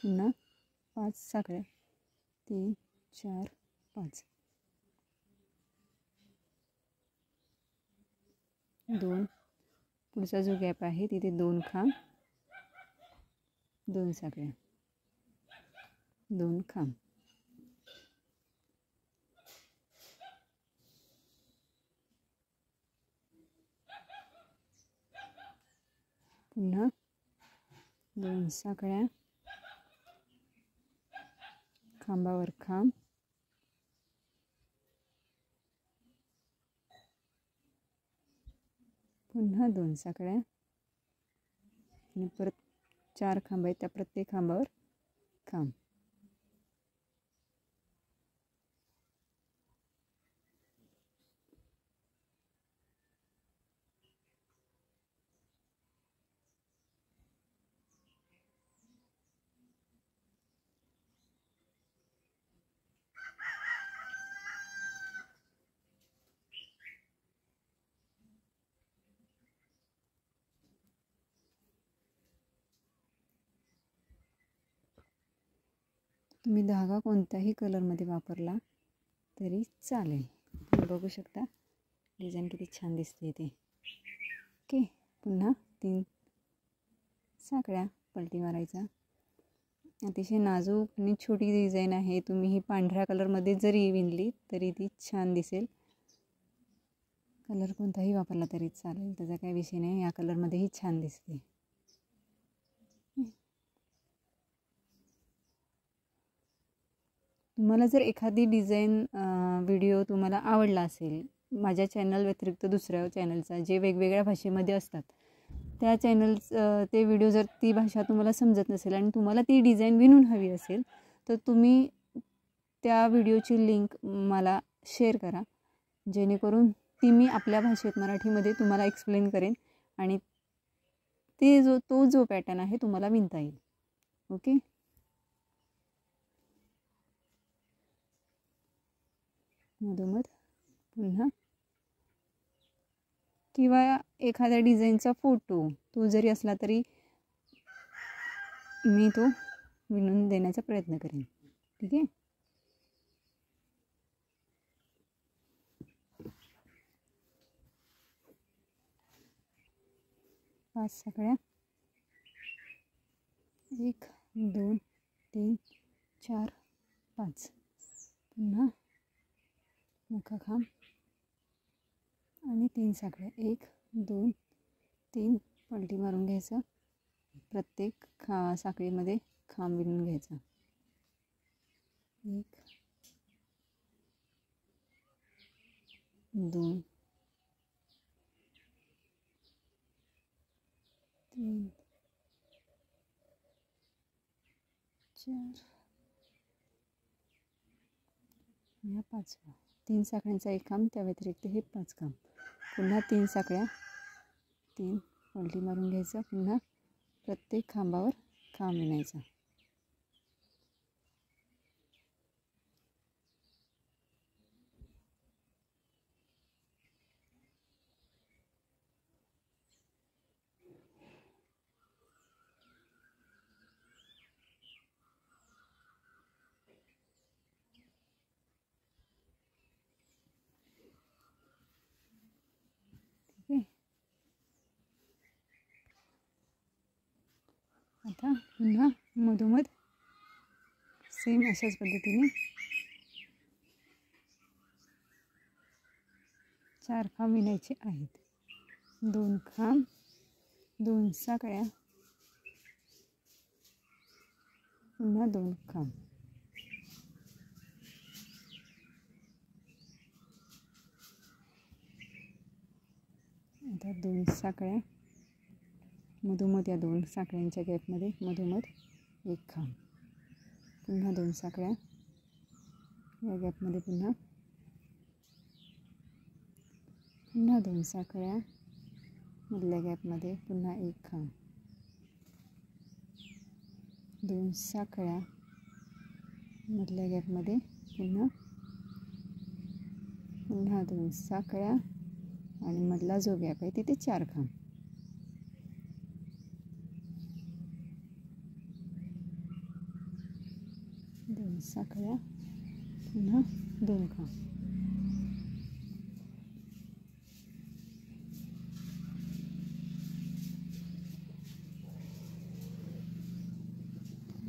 पुन्हा 5 साखळ्या 3 4 5 2 पुढचा जो गॅप आहे तिथे 2 खांब 2 साखळ्या 2 खांब पुन्हा 2 साखळ्या खांबावर खांब पुन्हा 2 साखळ्या आणि परत 4 खांब आहेत त्या प्रत्येक खांबावर खांब तुम्ही धागा कोणत्याही कलरमध्ये वापरला तरी चालेल. तुम्ही बघू शकता डिझाईन किती छान दिसते ते. ओके, पुन्हा 3 साखळ्या पलटी मारायचा. अतिशय नाजूक आणि छोटी डिझाईन आहे. तुम्ही ही पांढऱ्या कलरमध्ये जरी विणली तरी ती छान दिसेल. कलर कोणताही वापरला तरी चालेल, त्याचा काही विषय नाही. या कलरमध्येही छान दिसते. तुम्हाला जर एखादी डिझाईन व्हिडिओ तुम्हाला आवडला असेल, माझ्या चॅनल व्यतिरिक्त दुसऱ्या चॅनलचा जे वेगवेगळ्या भाषेमध्ये असतात त्या ते व्हिडिओ जर ती भाषा तुम्हाला समजत नसेल आणि तुम्हाला ती डिझाईन विणून हवी असेल तर तुम्ही त्या व्हिडिओची लिंक मला शेअर करा, जेणेकरून ती मी आपल्या भाषेत मराठीमध्ये तुम्हाला एक्सप्लेन करेन आणि तो जो पॅटर्न आहे तुम्हाला विणता येईल. ओके, मधोमध पुन्हा किंवा एखाद्या डिझाईनचा फोटो तो जरी असला तरी मी तो विणून देण्याचा प्रयत्न करेन. ठीक आहे. पाच साखळ्या 1 2 3 4 5 पुन्हा मुखा खांब आणि 3 साखळ्या 1 2 3 पलटी मारून घ्यायचं. प्रत्येक साखळीमध्ये खांब विणून घ्यायचा. 1 2 3 4 या 5 3 साखळ्यांचा एक खांब, त्या व्यतिरिक्त हे 5 खांब. पुन्हा 3 साखळ्या 3 पलटी मारून घ्यायचं. पुन्हा प्रत्येक खांबावर खांब विणायचा. आता पुन्हा मधोमध सेम अशाच पद्धतीने 4 खांब विणायचे आहेत. 2 खांब 2 साखळ्या पुन्हा 2 खांब. आता 2 साखळ्या मधोमध या 2 साखळ्यांच्या गॅपमध्ये मधोमध 1 खांब. पुन्हा 2 साखळ्या या गॅपमध्ये पुन्हा 2 साखळ्या मधल्या गॅपमध्ये पुन्हा 1 खांब. 2 साखळ्या मधल्या गॅपमध्ये पुन्हा 2 साखळ्या आणि मधला जो गॅप आहे तिथे 4 खांब. 2 साखळ्या, पुन्हा 2 खांब.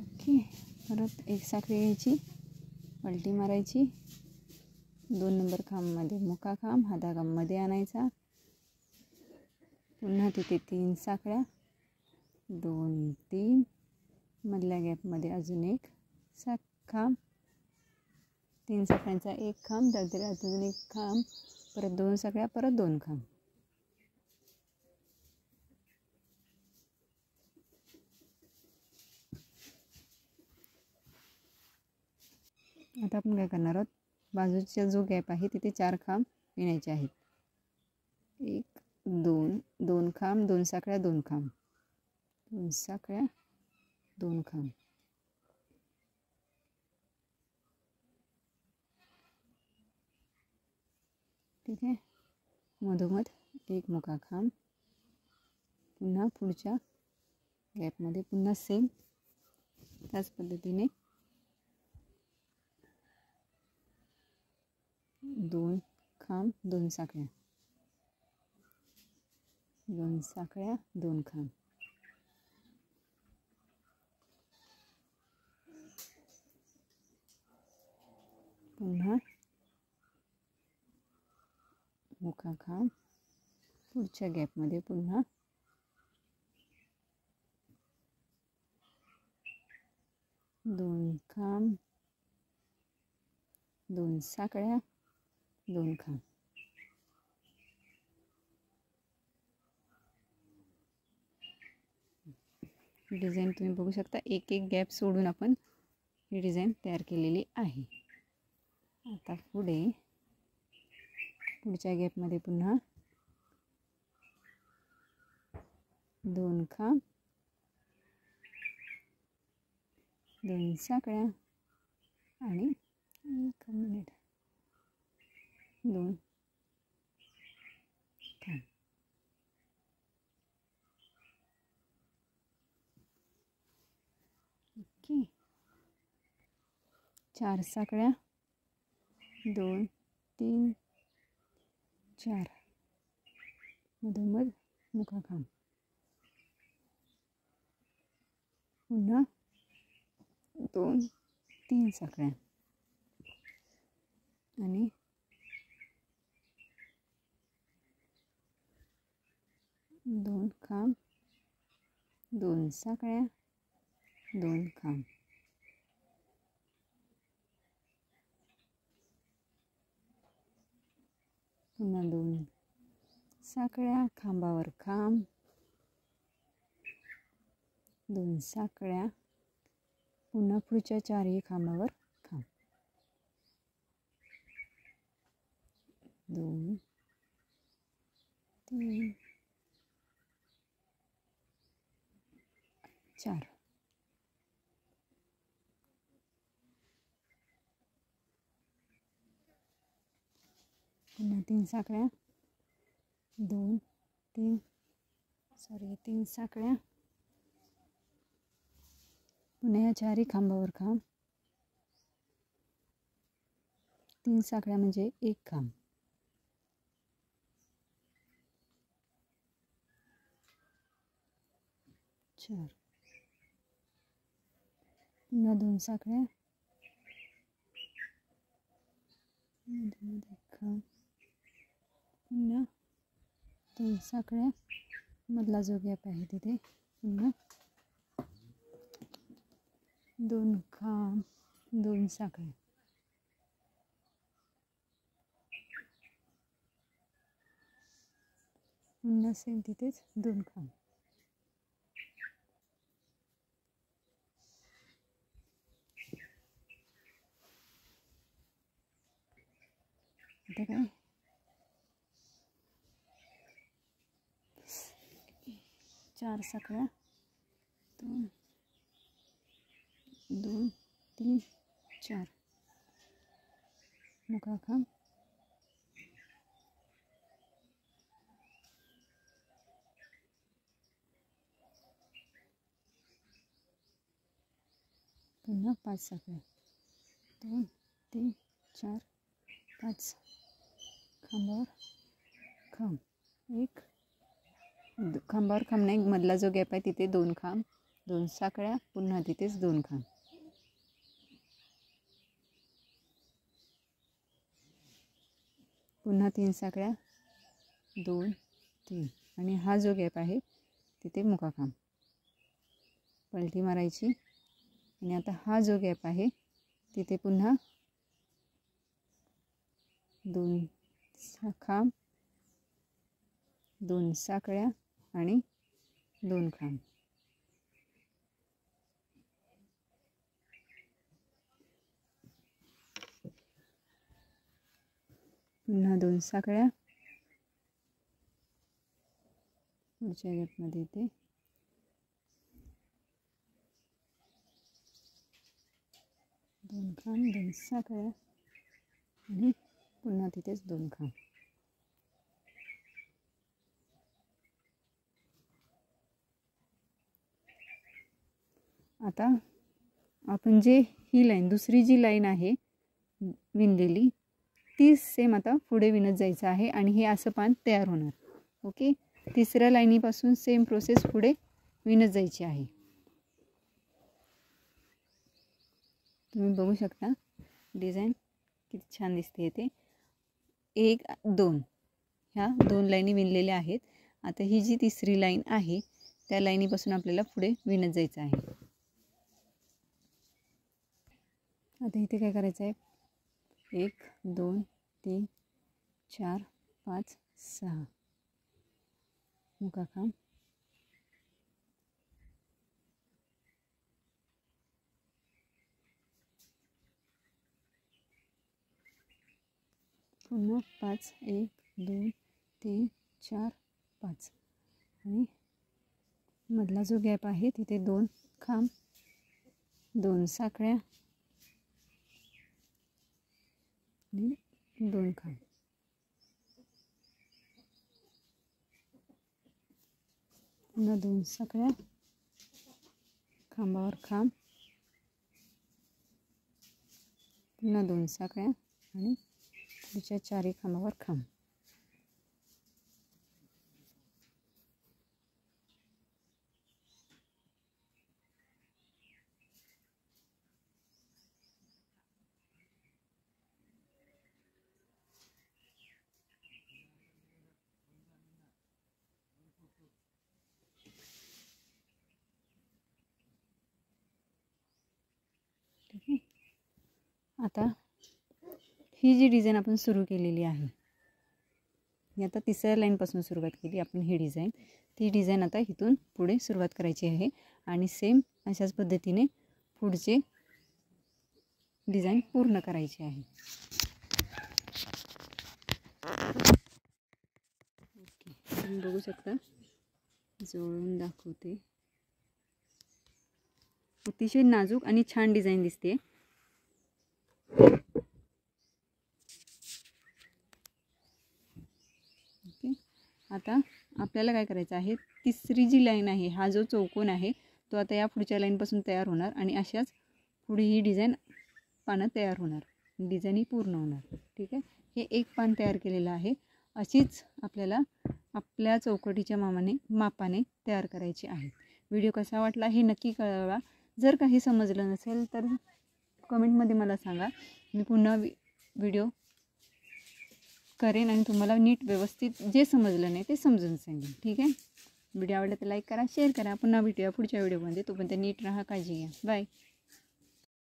ओके. परत 1 साखळी घ्यायची, पलटी मारायची, 2 नंबर खांबमध्ये मुका खांब, हाताखांब मध्ये आणायचा, पुन्हा तिथे 3 साखळ्या, 2 3, मधल्या गॅपमध्ये अजून 1 खांब, 3 साखळ्यांचा 1 खांब, त्यानंतर अजून 1 खांब, परत 2 साखळ्या, परत 2 खांब. आता आपण काय करणार आहोत, बाजूचा जो गॅप आहे तिथे 4 खांब विणायचे आहेत. 1 2, 2 खांब, 2 साखळ्या, 2 खांब, 2 साखळ्या, 2 खांब. ठीक आहे. मधोमध 1 मुका खांब, पुन्हा पुढच्या गॅपमध्ये पुन्हा सेम त्याच पद्धतीने 2 खांब, 2 साखळ्या, 2 साखळ्या, 2 खांब. पुन्हा मुका खांब, पुढच्या गॅपमध्ये पुन्हा 2 खांब, 2 साखळ्या, 2 खांब. डिझाईन तुम्ही बघू शकता, एक एक गॅप सोडून आपण ही डिझाईन तयार केलेली आहे. आता पुढच्या गॅपमध्ये पुन्हा 2 खांब, 2 साखळ्या आणि 1 मिनिट 2 खांब. ओके. 4 साखळ्या, 2 3 4, मधोमध मुका खांब, पुन्हा 2 3 साखळ्या आणि 2 खांब, 2 साखळ्या, 2 खांब. पुन्हा 2 साखळ्या, खांबावर खांब, 2 साखळ्या, पुन्हा पुढच्या 4ही खांबावर खांब, 2 3 4. पुन्हा 3 साखळ्या, 3 साखळ्या, पुन्हा या 4ही खांबावर खांब, 3 साखळ्या म्हणजे 1 खांब, 4, पुन्हा 2 साखळ्या, 1 खांब, पुन्हा 3 साखळ्या, मधला जो गॅप आहे तिथे पुन्हा 2 खांब, 2 साखळ्या, पुन्हा सेम तिथेच 2 खांब. आता काय 4 साखळ्या, 2 3 4, मुका खांब, पुन्हा 5 साखळ्या, 2 3 4 5 खांबावर खांब, एक खांबावर खांब नाही, मधला जो गॅप आहे तिथे 2 खांब, 2 साकळ्या, पुन्हा तिथेच 2 खांब, पुन्हा 3 साकळ्या, 2 3, आणि हा जो गॅप आहे तिथे मुका खांब, पलटी मारायची. आणि आता हा जो गॅप आहे तिथे पुन्हा 2 खांब, 2 साकळ्या आणि 2 खांब, पुन्हा 2 साकळ्या, पुढच्या गॅपमध्ये इथे 2 खांब, 2 साकळ्या आणि पुन्हा तिथेच 2 खांब. आता आपण जे ही लाईन, दुसरी जी लाईन आहे विणलेली, ती सेम आता पुढे विणत जायचं आहे आणि हे असं पान तयार होणार. ओके, तिसऱ्या लाईनीपासून सेम प्रोसेस पुढे विणत जायची आहे. तुम्ही बघू शकता डिझाईन किती छान दिसते. ते 1 2 ह्या 2 लाईनी विणलेल्या आहेत. आता ही जी तिसरी लाईन आहे त्या लाईनीपासून आपल्याला पुढे विणत जायचं आहे. आता इथे काय करायचं आहे, 1 2 3 4 5 6 मुका खांब, पुन्हा 5 1 2 3 4 5, आणि मधला जो गॅप आहे तिथे 2 खांब, 2 साकळ्या आणि 2 खांब, पुन्हा 2 साकळ्या, खांबावर खांब, पुन्हा 2 साकळ्या आणि पुढच्या 4 खांबावर खांब. ठीक आहे. आता ही जी डिझाईन आपण सुरू केलेली आहे, ही आता तिसऱ्या लाईनपासून सुरुवात केली आपण ही डिझाईन, ती डिझाईन आता इथून पुढे सुरुवात करायची आहे आणि सेम अशाच पद्धतीने पुढचे डिझाईन पूर्ण करायची आहे. ओके, तुम्ही बघू शकता, जोडून दाखवते. अतिशय नाजूक आणि छान डिझाईन दिसते. ओके, आता आपल्याला काय करायचं आहे, तिसरी जी लाईन आहे, हा जो चौकोन आहे तो आता या पुढच्या लाईनपासून तयार होणार आणि अशाच पुढे ही डिझाईन पानं तयार होणार, डिझाईन ही पूर्ण होणार. ठीक आहे, हे एक पान तयार केलेलं आहे. अशीच आपल्याला आपल्या चौकटीच्या मापाने तयार करायची आहे. व्हिडिओ कसा वाटला हे नक्की कळवा. जर काही समजलं नसेल तर कमेंटमध्ये मला सांगा, मी पुन्हा व्हिडिओ करेन आणि तुम्हाला नीट व्यवस्थित जे समजलं नाही ते समजून सांगेन. ठीक आहे, व्हिडिओ आवडला तर लाईक करा, शेअर करा. पुन्हा भेटूया पुढच्या व्हिडिओमध्ये. तोपर्यंत नीट राहा, काळजी घ्या. बाय.